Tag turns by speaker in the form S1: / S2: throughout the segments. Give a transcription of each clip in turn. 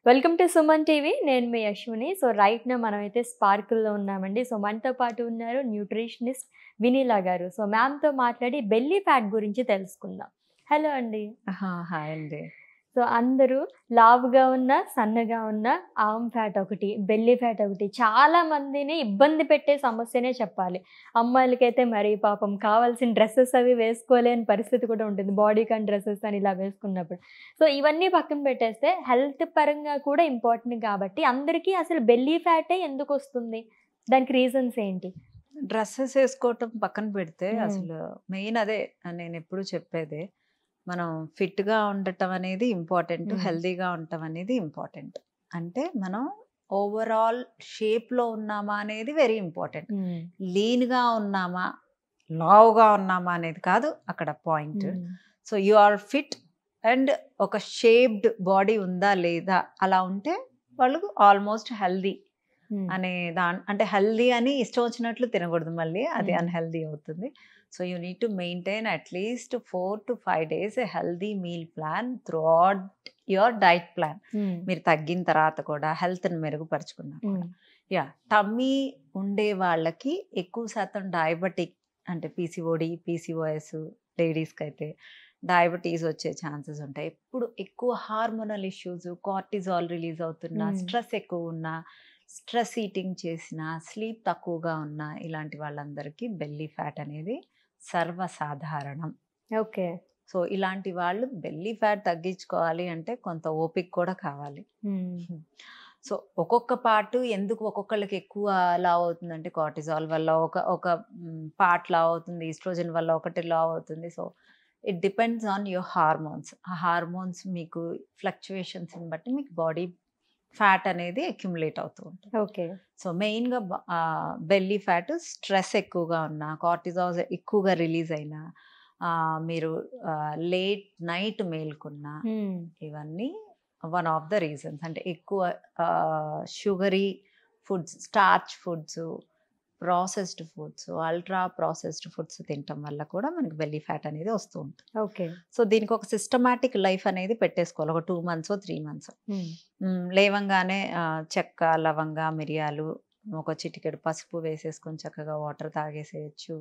S1: Welcome to Suman TV. నేను మీ Yashwini. So right now మనమైతే స్పార్కిల్‌లో ఉన్నామండి. సో మనతో పాటు ఉన్నారు న్యూట్రిషనిస్ట్ వినీలా గారు. సో మ్యామ్‌తో మాట్లాడి బెల్లీ ఫ్యాట్ గురించి తెలుసుకుందాం. హలో అండి.
S2: హాయ్ అండి.
S1: సో అందరూ లావుగా ఉన్న, సన్నగా ఉన్న ఆర్మ్ ఫ్యాట్ ఒకటి, బెల్లీ ఫ్యాట్ ఒకటి చాలా మందిని ఇబ్బంది పెట్టే సమస్యనే చెప్పాలి. అమ్మాయిలకైతే మరి పాపం కావాల్సిన డ్రెసెస్ అవి వేసుకోలేని పరిస్థితి కూడా ఉంటుంది. బాడీకాన్ డ్రెసెస్ అని ఇలా వేసుకున్నప్పుడు. సో ఇవన్నీ పక్కన పెట్టేస్తే హెల్త్ పరంగా కూడా ఇంపార్టెంట్ కాబట్టి అందరికీ అసలు బెల్లీ ఫ్యాటే ఎందుకొస్తుంది? దానికి రీజన్స్ ఏంటి?
S2: డ్రెసెస్ ఏసుకోవటం పక్కన పెడితే
S1: హ్మ్.
S2: అసలు మెయిన్ అదే నేనెప్పుడు చెప్పేదే. మనం ఫిట్‌గా ఉండటం అనేది ఇంపార్టెంట్.
S1: హ్మ్.
S2: హెల్తీగా ఉండటం అనేది ఇంపార్టెంట్. అంటే మనం ఓవరాల్ షేప్‌లో ఉన్నామా అనేది వెరీ ఇంపార్టెంట్.
S1: హ్మ్.
S2: లీన్‌గా ఉన్నామా, లావుగా ఉన్నామా అనేది కాదు అక్కడ point.
S1: Hmm.
S2: So you are fit and ఒక షేప్డ్ బాడీ ఉందా లేదా అలా ఉంటే వాళ్ళు ఆల్మోస్ట్ హెల్తీ
S1: హ్మ్.
S2: అనే అంటే హెల్దీ అని ఇష్టం వచ్చినట్లు తినకూడదు మళ్ళీ. అది
S1: హ్మ్.
S2: అన్‌హెల్దీ అవుతుంది. So, you need to maintain at least 4-5 days a healthy meal plan throughout your diet plan.
S1: హ్మ్.
S2: మీరు తగ్గిన తర్వాత కూడా హెల్త్‌ని మెరుగుపరుచుకున్నా కూడా.
S1: హ్మ్.
S2: యాహ్! టమ్మీ ఉండే వాళ్ళకి ఎక్కువ శాతం డయాబెటిక్ అంటే పీసీఓడీ, పీసీఓఎస్ లేడీస్‌కైతే డయాబెటీస్ వచ్చే ఛాన్సెస్ ఉంటాయి. ఎప్పుడు ఎక్కువ హార్మోనల్ ఇష్యూస్, కార్టిజాల్ రిలీజ్ అవుతున్నా,
S1: హ్మ్.
S2: స్ట్రెస్ ఎక్కువున్నా, స్ట్రెస్ ఈటింగ్ చేసిన, స్లీప్ తక్కువగా ఉన్న ఇలాంటి వాళ్ళందరికీ బెల్లీ ఫ్యాట్ అనేది సర్వసాధారణం.
S1: ఓకే.
S2: సో, ఇలాంటి వాళ్ళు బెల్లీ ఫ్యాట్ తగ్గించుకోవాలి అంటే కొంత ఓపిక కూడా కావాలి.
S1: హ్మ్.
S2: హ్మ్. సో, ఒక్కొక్క పార్ట్ ఎందుకు ఒక్కొక్కళ్ళకి ఎక్కువ లావు అవుతుందంటే కార్టిజాల్ వల్ల ఒక ఒక పార్ట్ లావు అవుతుంది. ఈస్ట్రోజన్ వల్ల ఒకటి లావు అవుతుంది. So, it depends on your hormones. ఆ హార్మోన్స్ మీకు ఫ్లక్చుయేషన్స్‌ని బట్టి మీకు బాడీ ఫ్యాట్ అనేది అక్యుములేట్ అవుతూ ఉంటుంది.
S1: ఓకే.
S2: సో, మెయిన్‌గా బెల్లీ ఫ్యాట్ స్ట్రెస్ ఎక్కువగా ఉన్నా, కార్టిజాల్ ఎక్కువగా రిలీజ్ అయినా, మీరు లేట్ నైట్ మేలుకున్నా,
S1: హ్మ్.
S2: ఇవన్నీ వన్ ఆఫ్ ద రీజన్స్. అంటే ఎక్కువ sugary foods, starch foods, processed foods, ultra processed foods తినటం వల్ల కూడా మనకి బెల్లీ ఫ్యాట్ అనేది వస్తూ ఉంటుంది.
S1: ఓకే.
S2: సో, దీనికి ఒక సిస్టమాటిక్ లైఫ్ అనేది పెట్టేసుకోవాలి. ఒక 2 మంత్సో, 3 మంత్సో.
S1: హ్మ్.
S2: లేవంగానే చెక్క, లవంగ, మిరియాలు, ఒక చిటికెడు పసుపు వేసేసుకొని చక్కగా వాటర్ తాగేసేయొచ్చు.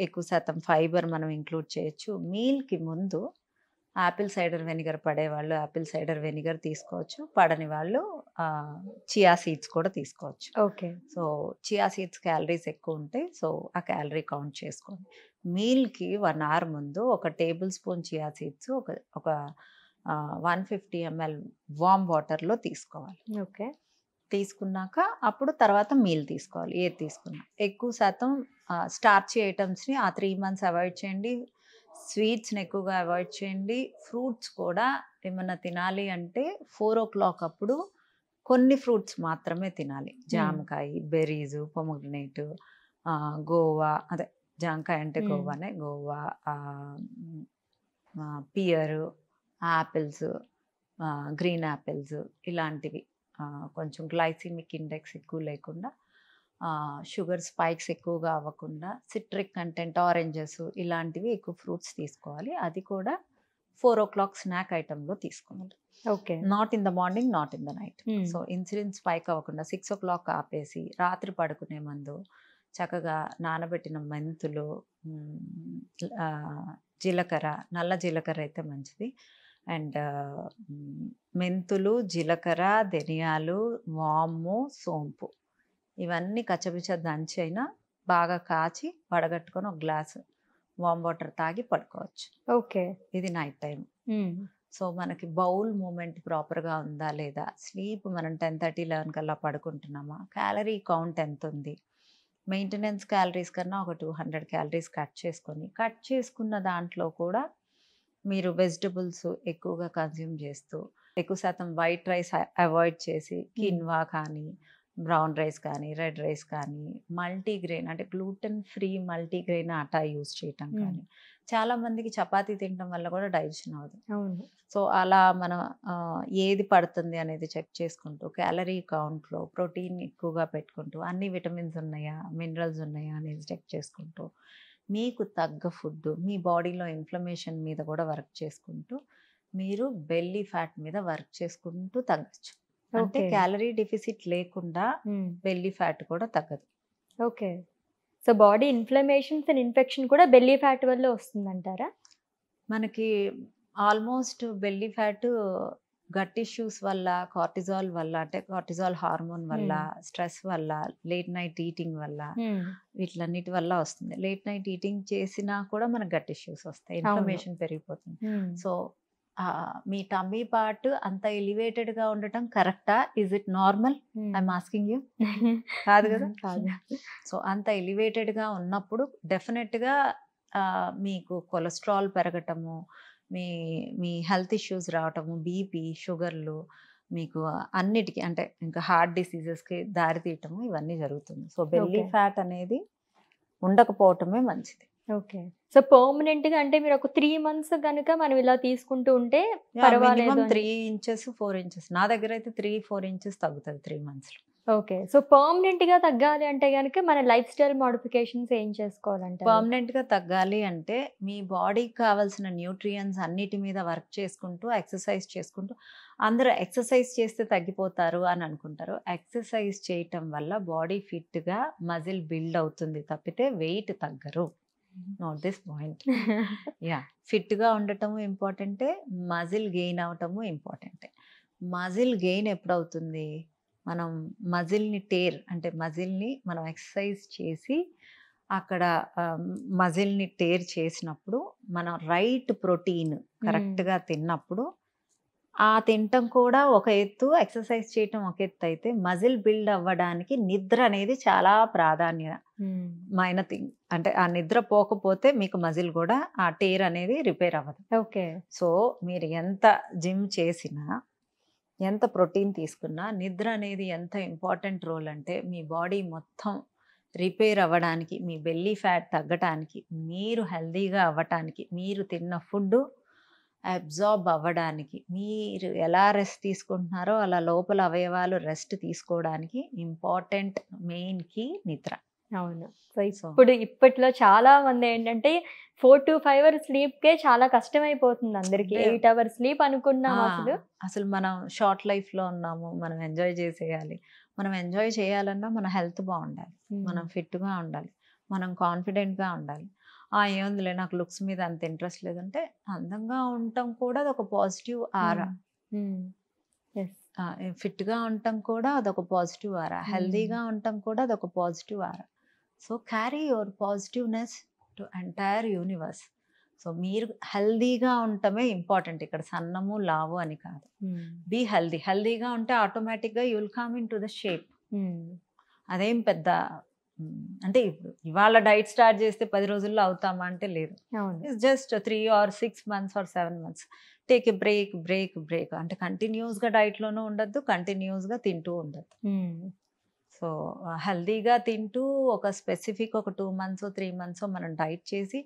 S2: ఎక్కువ శాతం ఫైబర్ మనం ఇంక్లూడ్ చేయొచ్చు. మీల్‌కి ముందు యాపిల్ సైడర్ వెనిగర్ పడేవాళ్ళు యాపిల్ సైడర్ వెనిగర్ తీసుకోవచ్చు. పడని వాళ్ళు చియా సీడ్స్ కూడా తీసుకోవచ్చు.
S1: Okay.
S2: So, chia seeds calories ఎక్కువుంటాయి. సో, ఆ క్యాలరీ కౌంట్ చేసుకోండి. మీల్‌కి 1 అవర్ ముందు ఒక టేబుల్ స్పూన్ చియా సీడ్స్ ఒక 150 ఎంఎల్ వార్మ్ వాటర్‌లో తీసుకోవాలి.
S1: ఓకే.
S2: తీసుకున్నాక అప్పుడు తర్వాత మీల్ తీసుకోవాలి. ఏది తీసుకున్నా. ఎక్కువ శాతం స్టార్చీ ఐటెమ్స్‌ని ఆ 3 మంత్స్ అవాయిడ్ చేయండి. స్వీట్స్‌ని ఎక్కువగా అవాయిడ్ చేయండి. ఫ్రూట్స్ కూడా ఏమన్నా తినాలి అంటే 4:00 అప్పుడు కొన్ని ఫ్రూట్స్ మాత్రమే తినాలి.
S1: హ్మ్.
S2: జామకాయ, బెర్రీస్, పొమోగ్రనేట్, గోవా అదే జామకాయ అంటే
S1: హ్మ్.
S2: గోవానే. Guava, pear, apples, green apples ఇలాంటివి. కొంచెం గ్లైసెమిక్ ఇండెక్స్ ఎక్కువ లేకుండా, షుగర్ స్పైక్స్ ఎక్కువగా అవ్వకుండా, సిట్రిక్ కంటెంట్ ఆరెంజెస్ ఇలాంటివి ఎక్కువ ఫ్రూట్స్ తీసుకోవాలి. అది కూడా 4:00 స్నాక్ ఐటెమ్‌లో తీసుకోవాలి.
S1: Okay.
S2: Not in the morning, not in the night.
S1: హ్మ్.
S2: సో, ఇన్సులిన్ స్పైక్ అవ్వకుండా 6:00 ఆపేసి, రాత్రి పడుకునే ముందు చక్కగా నానబెట్టిన మెంతులు, హ్మ్, జీలకర్ర, నల్ల జీలకర్ర అయితే మంచిది. అండ్ మెంతులు, జీలకర్ర, ధనియాలు, వాము, సోంపు ఇవన్నీ కచ్చపిచ్చ దంచైనా బాగా కాచి వడగట్టుకొని ఒక గ్లాసు వార్మ్ వాటర్ తాగి పడుకోవచ్చు.
S1: ఓకే.
S2: ఇది నైట్ టైమ్.
S1: హ్మ్.
S2: సో, మనకి బౌల్ మూవ్‌మెంట్ ప్రాపర్‌గా ఉందా లేదా? స్లీప్ మనం 10:30, 11 కల్లా పడుకుంటున్నామా? క్యాలరీ కౌంట్ ఎంతుంది? మెయింటెనెన్స్ క్యాలరీస్ కన్నా ఒక 200 క్యాలరీస్ కట్ చేసుకున్న దాంట్లో కూడా మీరు వెజిటబుల్స్ ఎక్కువగా కన్జ్యూమ్ చేస్తూ, ఎక్కువ శాతం వైట్ రైస్ అవాయిడ్ చేసి,
S1: హ్మ్.
S2: కిన్వా కానీ, బ్రౌన్ రైస్ కానీ, రెడ్ రైస్ కానీ, మల్టీగ్రెయిన్ అంటే గ్లూటెన్ ఫ్రీ మల్టీగ్రెయిన్ ఆటా యూజ్ చేయటం
S1: హ్మ్.
S2: కానీ. చాలా మందికి చపాతీ తినటం వల్ల కూడా డైజెషన్ అవ్వదు.
S1: అవును.
S2: సో, అలా మనం ఏది పడుతుంది అనేది చెక్ చేసుకుంటూ, క్యాలరీ కౌంట్‌లో ప్రోటీన్ ఎక్కువగా పెట్టుకుంటూ, అన్ని విటమిన్స్ ఉన్నాయా, మినరల్స్ ఉన్నాయా అనేది చెక్ చేసుకుంటూ, మీకు తగ్గ ఫుడ్డు, మీ బాడీలో ఇన్‌ఫ్లమేషన్ మీద కూడా వర్క్ చేసుకుంటూ, మీరు బెల్లీ ఫ్యాట్ మీద వర్క్ చేసుకుంటూ తగ్గచ్చు. అంటే
S1: ఓకే.
S2: క్యాలరీ డెఫిసిట్ లేకుండా బెల్లీ ఫ్యాట్ కూడా తగ్గదు.
S1: Okay. So, body inflammations and infection కూడా బెల్లీ ఫ్యాట్ వల్లే వస్తుందంటారా?
S2: మనకి almost belly fat gut issues వల్ల, కార్టిజాల్ వల్ల, అంటే కార్టిజాల్ హార్మోన్ వల్ల, స్ట్రెస్ వల్ల, లేట్ నైట్ ఈటింగ్ వల్ల, వీటిలన్నిటి వల్ల వస్తుంది. లేట్ నైట్ ఈటింగ్ చేసినా కూడా మనకు గట్ ఇష్యూస్ వస్తాయి.
S1: అవును.
S2: ఇన్ఫ్లమేషన్ పెరిగిపోతుంది. సో మీ టమ్మీ పార్ట్ అంత ఎలివేటెడ్‌గా ఉండటం కరెక్టా? Is it normal? I'm asking you. కాదు కదా!
S1: కాదు.
S2: సో అంత ఎలివేటెడ్‌గా ఉన్నప్పుడు డెఫినెట్‌గా మీకు కొలెస్ట్రాల్ పెరగటము, మీ మీ హెల్త్ ఇష్యూస్ రావటము, బీపీ, షుగర్‌లు, మీకు అన్నిటికి, అంటే ఇంకా హార్ట్ డిసీజెస్‌కి దారి తీయటము ఇవన్నీ జరుగుతుంది. So belly
S1: okay.
S2: ఫ్యాట్ అనేది ఉండకపోవటమే మంచిది.
S1: ఓకే. సో, పర్మనెంట్‌గా అంటే మీరు ఒక 3 మంత్స్ గనుక మనం ఇలా తీసుకుంటూ ఉంటే పర్వాలేదు
S2: మినిమమ్
S1: అని.
S2: 3 ఇంచెస్, 4 ఇంచెస్. నా దగ్గర అయితే 3, 4 ఇంచెస్ తగ్గుతుంది 3 మంత్స్‌లో.
S1: ఓకే. సో, పర్మనెంట్‌గా తగ్గాలి అంటే గనుక మన లైఫ్ స్టైల్ మోడిఫికేషన్స్ ఏం చేసుకోవాలంటారు?
S2: పర్మనెంట్‌గా తగ్గాలి అంటే మీ బాడీకి కావాల్సిన న్యూట్రియంట్స్ అన్నిటి మీద వర్క్ చేసుకుంటూ, ఎక్సర్సైజ్ చేసుకుంటూ, అందరూ ఎక్సర్సైజ్ చేస్తే తగ్గిపోతారు అని అనుకుంటారు. ఎక్సర్సైజ్ చేయటం వల్ల బాడీ ఫిట్‌గా మజిల్ బిల్డ్ అవుతుంది తప్పితే వెయిట్ తగ్గరు. Note this point. ఫిట్‌గా ఉండటము ఇంపార్టెంటే, మజిల్ గెయిన్ అవ్వటము ఇంపార్టెంటే. మజిల్ గెయిన్ ఎప్పుడవుతుంది? మనం అంటే మజిల్‌ని మనం ఎక్సర్సైజ్ చేసి అక్కడ మజిల్‌ని టేర్ చేసినప్పుడు మనం రైట్ ప్రోటీన్ కరెక్ట్‌గా తిన్నప్పుడు, ఆ తినటం కూడా ఒక ఎత్తు, ఎక్సర్సైజ్ చేయటం ఒక ఎత్తు అయితే, మజిల్ బిల్డ్ అవ్వడానికి నిద్ర అనేది చాలా ప్రాధాన్యమైన థింగ్. అంటే ఆ నిద్ర పోకపోతే మీకు మజిల్ కూడా ఆ టేర్ అనేది రిపేర్ అవ్వదు.
S1: ఓకే.
S2: సో మీరు ఎంత జిమ్ చేసినా, ఎంత ప్రోటీన్ తీసుకున్నా, నిద్ర అనేది ఎంత ఇంపార్టెంట్ రోల్ అంటే మీ బాడీ మొత్తం రిపేర్ అవ్వడానికి, మీ బెల్లీ ఫ్యాట్ తగ్గటానికి, మీరు హెల్తీగా అవ్వటానికి, మీరు తిన్న ఫుడ్ అబ్జార్బ్ అవ్వడానికి, మీరు ఎలా రెస్ట్ తీసుకుంటున్నారో అలా లోపల అవయవాలు రెస్ట్ తీసుకోవడానికి ఇంపార్టెంట్ మెయిన్ కీ నిద్ర.
S1: అవును. సో, ఇప్పట్లో చాలా మంది ఏంటంటే 4-5 అవర్స్ స్లీప్‌కే చాలా కష్టమైపోతుంది అందరికి. 8 అవర్స్ స్లీప్ అనుకున్నాం అసలు.
S2: అసలు మనం షార్ట్ లైఫ్‌లో ఉన్నాము. మనం ఎంజాయ్ చేసేయాలి. మనం ఎంజాయ్ చేయాలన్నా మన హెల్త్ బాగుండాలి. మనం ఫిట్‌గా ఉండాలి. మనం కాన్ఫిడెంట్‌గా ఉండాలి. ఏముందిలే నాకు లుక్స్ మీద అంత ఇంట్రెస్ట్ లేదంటే, అందంగా ఉండటం కూడా అదొక పాజిటివ్ ఆరా. ఫిట్‌గా ఉండటం కూడా అదొక పాజిటివ్ ఆరా. హెల్తీగా ఉండటం కూడా అదొక positive aura. So carry your positiveness to entire universe. So మీరు హెల్తీగా ఉండటమే ఇంపార్టెంట్ ఇక్కడ, సన్నము లావు అని కాదు. Be healthy. హెల్తీగా ఉంటే ఆటోమేటిక్‌గా you will come into the shape. అదేం పెద్ద అంటే ఇప్పుడు ఇవాళ డైట్ స్టార్ట్ చేస్తే 10 రోజుల్లో అవుతామా అంటే లేదు. It's just 3 or 6 months or 7 months. Take a break. అంటే కంటిన్యూస్‌గా డైట్‌లోనూ ఉండొద్దు, కంటిన్యూస్‌గా తింటూ ఉండొద్దు. సో హెల్తీగా తింటూ ఒక స్పెసిఫిక్ ఒక 2 months, 3 months మనం డైట్ చేసి,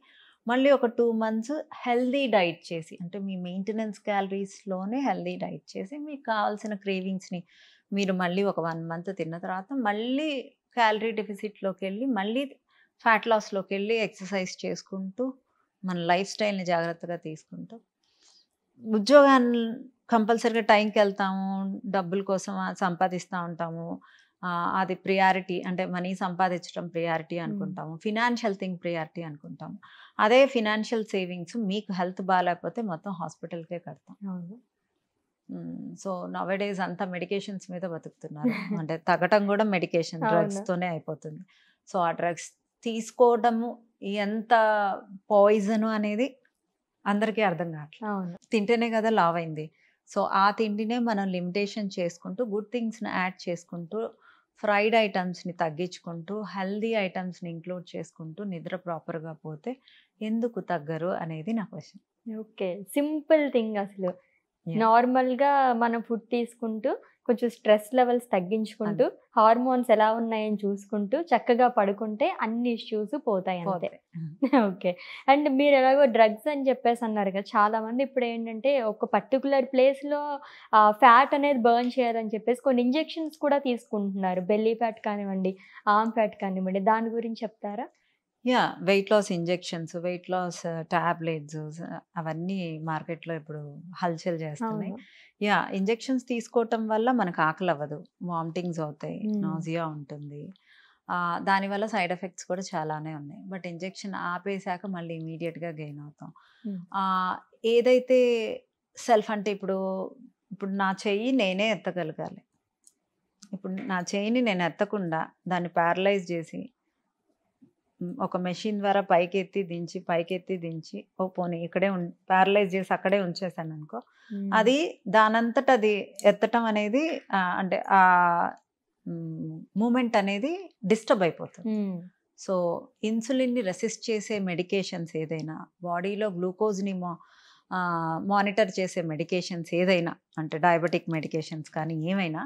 S2: మళ్ళీ ఒక 2 months హెల్తీ డైట్ చేసి, అంటే మీ మెయింటెనెన్స్ క్యాలరీస్‌లోనే హెల్తీ డైట్ చేసి, మీకు కావాల్సిన క్రేవింగ్స్‌ని మీరు మళ్ళీ ఒక 1 month తిన్న తర్వాత మళ్ళీ క్యాలరీ డెఫిసిట్‌లోకి వెళ్ళి, మళ్ళీ ఫ్యాట్ లాస్‌లోకి వెళ్ళి ఎక్సర్సైజ్ చేసుకుంటూ, మన లైఫ్ స్టైల్‌ని జాగ్రత్తగా తీసుకుంటూ, ఉద్యోగాన్ని కంపల్సరీగా టైంకి వెళ్తాము, డబ్బుల కోసం సంపాదిస్తూ ఉంటాము. అది ప్రియారిటీ, అంటే మనీ సంపాదించడం ప్రియారిటీ అనుకుంటాము. ఫినాన్షియల్ థింగ్ ప్రియారిటీ అనుకుంటాము. అదే ఫినాన్షియల్ సేవింగ్స్ మీకు హెల్త్ బాగాలేకపోతే మొత్తం హాస్పిటల్కే కడతాం. సో నౌడేస్ అంతా మెడికేషన్స్ మీద బతుకుతున్నారు. అంటే తగ్గటం కూడా మెడికేషన్, డ్రగ్స్తోనే అయిపోతుంది. సో ఆ డ్రగ్స్ తీసుకోవడము ఎంత పాయిజన్ అనేది అందరికీ అర్థం కావట్లేదు. తింటేనే కదా లావ్ అయింది. సో ఆ తిండినే మనం లిమిటేషన్ చేసుకుంటూ, గుడ్ థింగ్స్ని యాడ్ చేసుకుంటూ, ఫ్రైడ్ ఐటమ్స్ని తగ్గించుకుంటూ, హెల్దీ ఐటమ్స్ని ఇంక్లూడ్ చేసుకుంటూ, నిద్ర ప్రాపర్గా పోతే ఎందుకు తగ్గరు అనేది నా క్వశ్చన్.
S1: ఓకే. సింపుల్ థింగ్ అసలు. నార్మల్‌గా మనం ఫుడ్ తీసుకుంటూ, కొంచెం స్ట్రెస్ లెవెల్స్ తగ్గించుకుంటూ, హార్మోన్స్ ఎలా ఉన్నాయని చూసుకుంటూ, చక్కగా పడుకుంటే అన్ని ఇష్యూస్ పోతాయి అంతే. ఓకే. అండ్ మీరు ఎలాగో డ్రగ్స్ అని చెప్పేసి అన్నారు కదా! చాలామంది ఇప్పుడు ఏంటంటే ఒక పర్టిక్యులర్ ప్లేస్‌లో ఫ్యాట్ అనేది బర్న్ చేయాలని చెప్పేసి కొన్ని ఇంజెక్షన్స్ కూడా తీసుకుంటున్నారు. బెల్లీ ఫ్యాట్ కానివ్వండి, ఆర్మ్ ఫ్యాట్ కానివ్వండి. దాని గురించి చెప్తారా?
S2: Weight loss injections, weight loss tablets అవన్నీ మార్కెట్‌లో ఇప్పుడు హల్చల్ చేస్తున్నాయి.
S1: అవును.
S2: ఇంజెక్షన్స్ తీసుకోవటం వల్ల మనకు ఆకలవ్వదు. వామిటింగ్స్ అవుతాయి. నాసియా ఉంటుంది. దానివల్ల సైడ్ ఎఫెక్ట్స్ కూడా చాలానే ఉన్నాయి. బట్ ఇంజెక్షన్ ఆపేసాక మళ్ళీ ఇమ్మీడియేట్‌గా గెయిన్ అవుతాం.
S1: హ్మ్.
S2: ఏదైతే సెల్ఫ్ అంటే ఇప్పుడు నా చెయ్యి నేనే ఎత్తగలగాలి. ఇప్పుడు నా చెయ్యిని నేను ఎత్తకుండా దాన్ని ప్యారలైజ్ చేసి ఒక మెషిన్ ద్వారా పైకెత్తి దించి, పైకెత్తి దించి, పోనీ ఇక్కడే ప్యారలైజ్ చేసి అక్కడే ఉంచేసాననుకో,
S1: హ్మ్.
S2: అది దానంతట అది ఎత్తటం అనేది అంటే మూమెంట్ అనేది డిస్టర్బ్ అయిపోతుంది.
S1: హ్మ్.
S2: సో, ఇన్సులిన్‌ని రెసిస్ట్ చేసే మెడికేషన్స్ ఏదైనా, బాడీలో గ్లూకోజ్‌ని మానిటర్ చేసే మెడికేషన్స్ ఏదైనా, అంటే డయాబెటిక్ మెడికేషన్స్ కానీ ఏమైనా,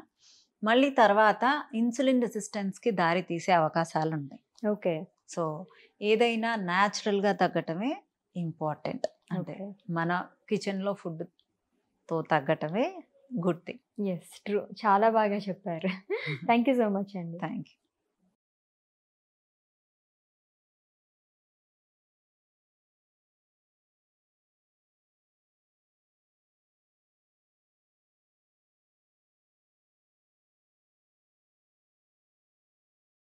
S2: మళ్ళీ తర్వాత ఇన్సులిన్ రెసిస్టెన్స్‌కి దారి తీసే అవకాశాలుంటాయి.
S1: ఓకే.
S2: సో, ఏదైనా న్యాచురల్‌గా తగ్గటమే ఇంపార్టెంట్. అంటే
S1: ఓకే.
S2: మన కిచెన్‌లో ఫుడ్‌తో తగ్గటమే గుడ్ థింగ్.
S1: యెస్. ట్రూ. చాలా బాగా చెప్పారు. థాంక్ యూ సో మచ్ అండి.
S2: Thank you.